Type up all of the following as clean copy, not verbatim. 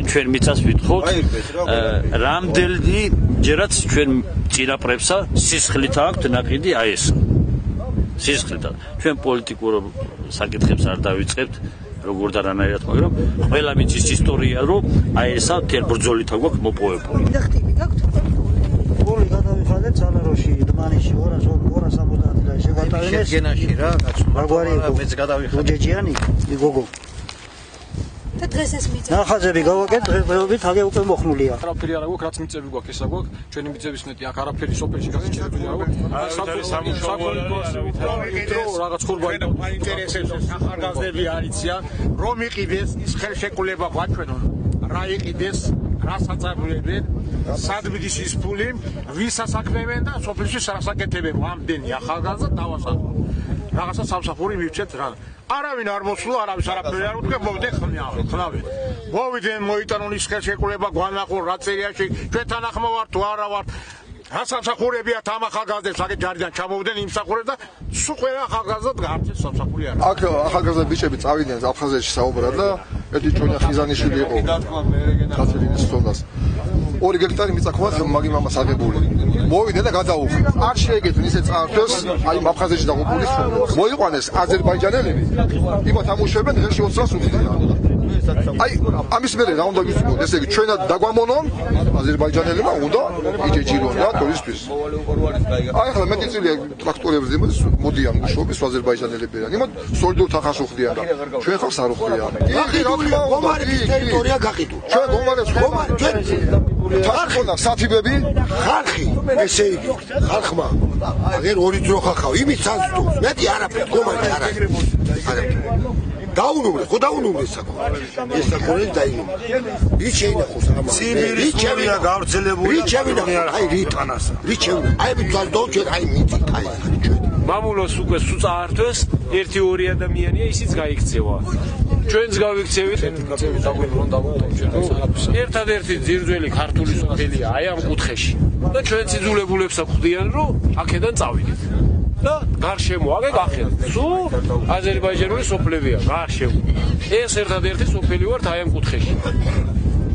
ჩვენ მიწას ვითხოვთ რამდენი ჯერაც ჩვენ წინაპრებსა სისხლით აქვთ ნაყიდი აი ეს სისხლით ჩვენ პოლიტიკურ საკითხებს არ დავიწყებთ როგორ და რანაირად მაგრამ ყველა მიწის ისტორია რომ აი ესა თელ ბრძოლით აქვს მოპოვებული დახტილი გაქვთ გული გადავიხადეთ სალაროში დმანიში 270 და შეგვატარეს შედგენაში რა მაგვარი მეც გადავიხადე უჯეჯიანი გოგო და დღეს ეს მიწა ნახაზები გავაკეთ დღესდღეობით აგე უკვე მოხმულია არაფერი არ აქვს რაც მიწები გვაქვს ესა გვაქვს ჩვენი მიწების მეტი აქ არაფერი სოფელში გაგიჭირებული არ გვაქვს რაღაც ხურბანი აინტერესებს ახალგაზრდები არიციან რომ იყიდეს ის ხელშეკრულება გვაჩვენონ რა იყიდეს რა საწარმოებენ სად მიდის ის ფული ვისაც აკნევენ და სოფელში სასაკეთებენ ამდენი ახალგაზრდა დავასახო რაღაცა სამსახური მივცეთ რა არავინ არ მოსულა არავის არაფერი არ უთქვა მოვიდე ხნავენ მოვიდნენ მოიტანონ ის ხელშეკრულება გვანახონ რა წერიაში ჩვენთან ახმა ვარ თუ არა ვარ რა სამსახურებია ამ ახალგაზრდებს აქ ჯარიდან ჩამოვიდნენ იმსახურებს და სულ ყველა ახალგაზრდა არც ეს სამსახური არ აქ ახალგაზრდა ბიჭები წავიდნენ აფხაზეთში საუბრად და ერთი ჭონია ხიზანიშვილი იყო ხათელინის სონდას 2 გექტარი მიწა ქონდათ მაგი მამას აგებული მოვიდნენ და გადაუხდნენ არ შეეგეთნენ ისე წაართვეს აი აფხაზეთში დაღუპული მოიყვანეს აზერბაიჯანელები იმათ ამუშავებენ ღირში 20-ს უხდიან აი ამის მერე რა უნდა ვიცხოთ ესე იგი ჩვენად დაგვამონონ აზერბაიჯანელებმა უნდა იჯეჯირონ რა ტურისთვის აი ახლა მეტი წილია ტრაქტორებზე მოდიან მუშაობის აზერბაიჯანელებიდან იმათ სოლიდურთან ხას უხდიან და ჩვენ ხავს არ უხდიან ახი რა თქმა უნდა გომარის ტერიტორია გაყიდულ ჩვენ გომარებს ჩვენ თარხონა საფიბები ხალხი ესე იგი ხალხმა აგერ ორი დრო ხახავ იმით საზდო მეტი არაფერი გომარი არ არის დაუნუმრე ხო დაუნუმრე საკო ეს საკონი დაინუმრე რიჩეინახოს ამა რიჩევინა გავრცელებული რიჩევინა აი რიტანას რიჩევინა აი ბიძალ დოჩე აი მიწით აი ჩვენ მამულოს უკვე სუწაართვეს 1-2 ადამიანია ისიც გაიქცევა ჩვენც გავიქცევით ერთადერთი ძირძველი ქართული სოფელია აი ამ კუთხეში და ჩვენც იძულებულებს აგვხდიან რომ აქედან წავიდეთ და გარშემო აგე გახედეთ სულ აზერბაიჯანული სოფლებია გარშემო ეს ერთადერთი სოფელი ვართ აი ამ კუთხეში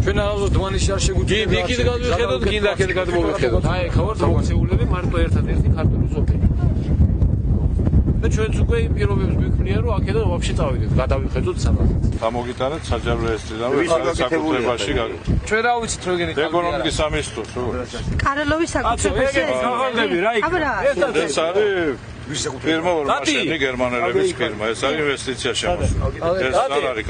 ჩვენ აღარ დმანიში არ შეგვიძლია იქით გადავიხედოთ გინდა აქეთ გადმოვიხედოთ აი ხა ვართ მოქცეულები მარტო ერთადერთი ქართული სოფელი და ჩვენც უკვე იმ პირობებს გვიქმნია რომ აქედან ვაფშე წავიდეთ გადავიხედოთ საბადო გამოგიტანეთ საჯარო ესტრიდან საკუთრებაში ჩვენ რა ვიცით რო გენით ეკონომიკის სამინისტროს კარელოვის საკუთრებაში ხაღალდები რა იქ ეს არის ფირმა ორმაშენი გერმანელების ფირმა ეს არის ინვესტიცია შემოსული ეს არ არის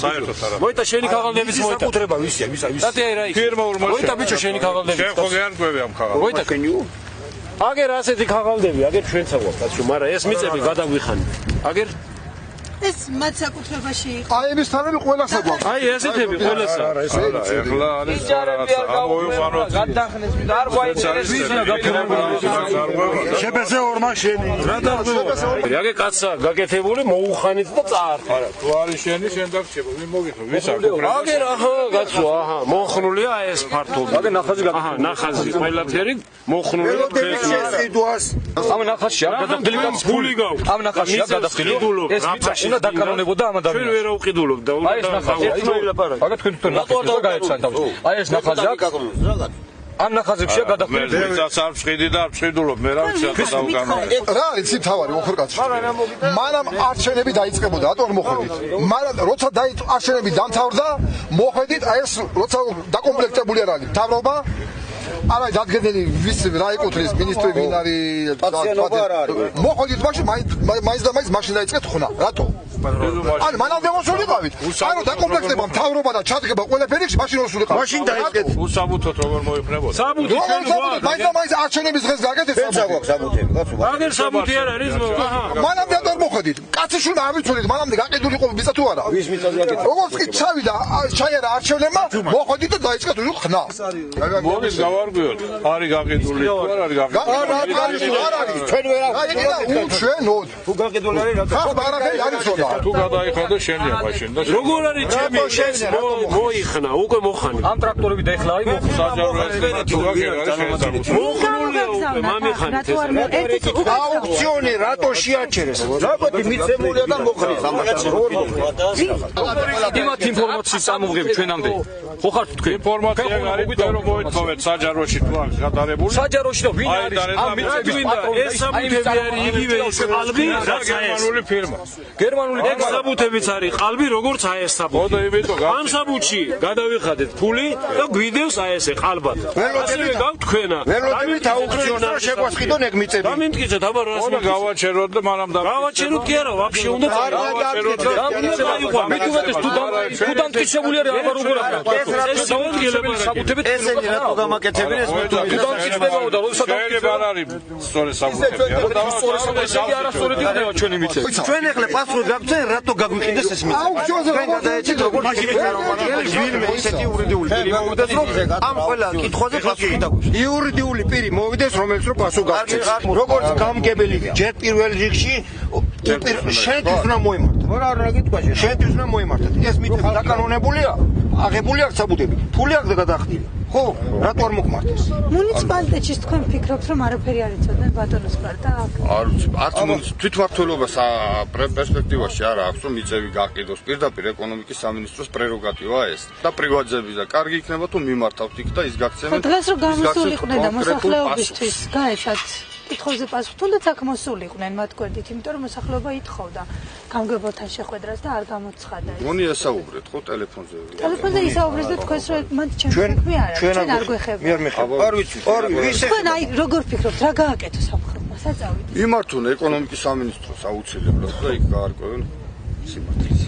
საერთოდ არა მოიტა შენი ხაღალდების მოიტა საკუთრება ვისია დათი აი რა იქ ფირმა ორმაშენი მოიტა ბიჭო შენი ხაღალდები შენ ხო გეარკვევი ამ ხაღალდებს მოიტა აგერ ასეთი ხაღალდები აგერ ჩვენცა გვაქვს ბაცო მაგრამ ეს მიწები გადაგვიხანი აგერ ეს მათ საკუთრებაში იყო აი ეს თანები ყველასა გვაქვს აი ესეთები ყველასა ეხლა არის რაღაცა ამოიყვანოთ გადახნეს არ გვაინტერესებს შეფეზე ორმაშენი რა დაგვიყვანო აგერ კაცსა გაკეთებული მოუხანით და წაართვა არა თუ არის შენი შენ დაგჭება ვინ მოგიხო ვის აკუთრება აგერ აჰა გაცო აჰა მოხნულია ეს ფართობი აგერ ნახაზი აჰა ნახაზი ყველაფერი მოხნულია შეყიდვას ამ ნახაზში არ გადახდილი კაცს ფული გაქვს ამ ნახაზში არ გადახდილი ეს მიწა უნდა დაკანონებოდა ამ ადამიანს ჩვენ ვერ ავყიდულობ და უნდა აგერ თქვენ თვითონ რატო გაეცან თავს აი ეს ნახაზი აქვს ამ ნახაზებში გადახდილი მე მიწას არ ვშყიდი და არ ვშყიდულობ მე რა ვიცი ახლა დავგანო რა იცი თავარი მოხერკაცი მანამ არჩენები დაიწყებოდა რატო არ მოხდით მაგრამ როცა არჩენები დამთავრდა მოხდით აი ეს როცა დაკომპლექტებული არ არის მთავრობა არა დადგენილი ვის რა ეკუთვნის მინისტრი ვინ არის მოხდით მაშინ მაინც და მაინც მაშინ დაიწყეთ ხნა რატო ანუ მანამდე მოსულიყავით ანუ დაკომპლექტება მთავრობა და ჩადგება ყველაფერი მაშინ მოსულიყავით მაშინ დაიწყეთ უსაბუთოდ როგორ მოიფნებოდა საბუთი ჩვენ გვაქვს მაინც და მაინც არჩენების დღეს გაკეთეთ საბუთები კაცო აგერ საბუთი არ არის აჰა მანამდე არ მოხდით კაციშვილა არ ვიცოდით მანამდე გაკეთული იყო მიწა თუ არა ვის მიწაზე გაკეთე როგორც კი ჩავიდა ჩაიარა არჩევნებმა მოხდით და დაიწყეთ ხნა მოგის გავარგვიოთ არის გაყიდული თუ არ არის გაყიდული არ არის ჩვენ ვერ უჩვენოთ თუ გაყიდული არის რა ხა არაფერი არ იცოდა თუ გადაიხადე შენია მაშინ და როგორ არის ჩემი შენს მოიხნა უკვე მოხანი ამ ტრაქტორები და ეხლა აი საჯარო ესტრიდან თუ გაგერა შენ საკუთრება მოხნული რატო არ ერთი აუქციონი რატო შეაჩერეს? რაბოთი მიცემულია და მოხდეს ამას. იმათ ინფორმაციის წამოღები ჩვენამდე. ხო ხართ თქვენ? ინფორმაცია არის რომ მოეთხოვეთ საჯაროში თუ არის გადარებული. საჯაროში და ვინ არის? ამ მიწების პატრონი ეს საბუთები არის იგივე ის ყალბი, რაც გერმანული ფირმა. გერმანული ეგ საბუთებიც არის ყალბი, როგორც აი ეს საბუთი. ხოდა იმიტომ ამ საბუთში გადავიხადეთ ფული და გვიდევს აი ესე ყალბად. ასევე გავთქვენა. ველოდებით აუქციონს რომ შეგვასყიდონ ეგ მიწები. გამიმტკიცეთ, აბა რას ხოდა გავაჩეროთ და მანამ და გავაჩეროთ კი არა, ვაფშე უნდა გავაჩეროთ. მithuvetes თუ დამტკიცებული არის აბა როგორ არის? ესენი რატო გამაკეთებენ ეს მე თუ დამტკიცდებაო და როდესაც შეიძლება არ არის სწორი საბუთები. ესენი არასწორად იქნება ჩვენი მიწები. ჩვენ ახლა პასუხი გაგვცენ რატო გაგვიყიდეს ეს მიწა. ჩვენ გადაეცით როგორ ვინმე ისეთი იურიდიული პირი მოვიდეს რომ ამ ყველა კითხვაზე პასუხი დაგვიშვა. იურიდიული პირი მოვიდეს რომელს რო პასუხი გაგვცეს. როგორც გამგებელი ჯერ პირველ რიგში შენთვის უნდა მოემართოთ. რა გითხრა შენთვის უნდა მოემართოთ. ეს მიწები დაკანონებულია, აღებული აქვს საბუთები. ფული აქვს და გადაახდილი. ხო, რატო არ მოგმართეს? მუნიციპალიტეტში თქვენ ფიქრობთ რომ არაფერი არ იცოდნენ ბატონოს პარტა? არ თვითმმართველობას პერსპექტივაში არ აქვს რომ მიწები გაყიდოს. პირდაპირ ეკონომიკის სამინისტროს პრეროგატივაა ეს. და პრივატიზების და კარგი იქნება თუ მიმართავთ იქ და ის გაქცევენ. დღეს რომ გამოსულიყვნენ და მოსახლეობისთვის გაეცათ კითხვაზე პასუხი, თუნდაც აქ მოსულიყვნენ მათ გვერდით, იმიტომ რომ მოსახლეობა ითხოვდა გამგებელთან შეხვედრას და არ გამოცხადა. მონი ესაუბრეთ ხო ტელეფონზე. ტელეფონზე ისაუბრეს და თქვენს რომ მათ ჩემს საქმე არ არის, ჩვენ არ გვეხება. არ ვიცი. თქვენ აი როგორ ფიქრობთ, რა გააკეთოს ამ ხალხმა? საწავით. იმართონ ეკონომიკის სამინისტროს აუცილებლად და იქ გაარკვევენ სიმართლეს.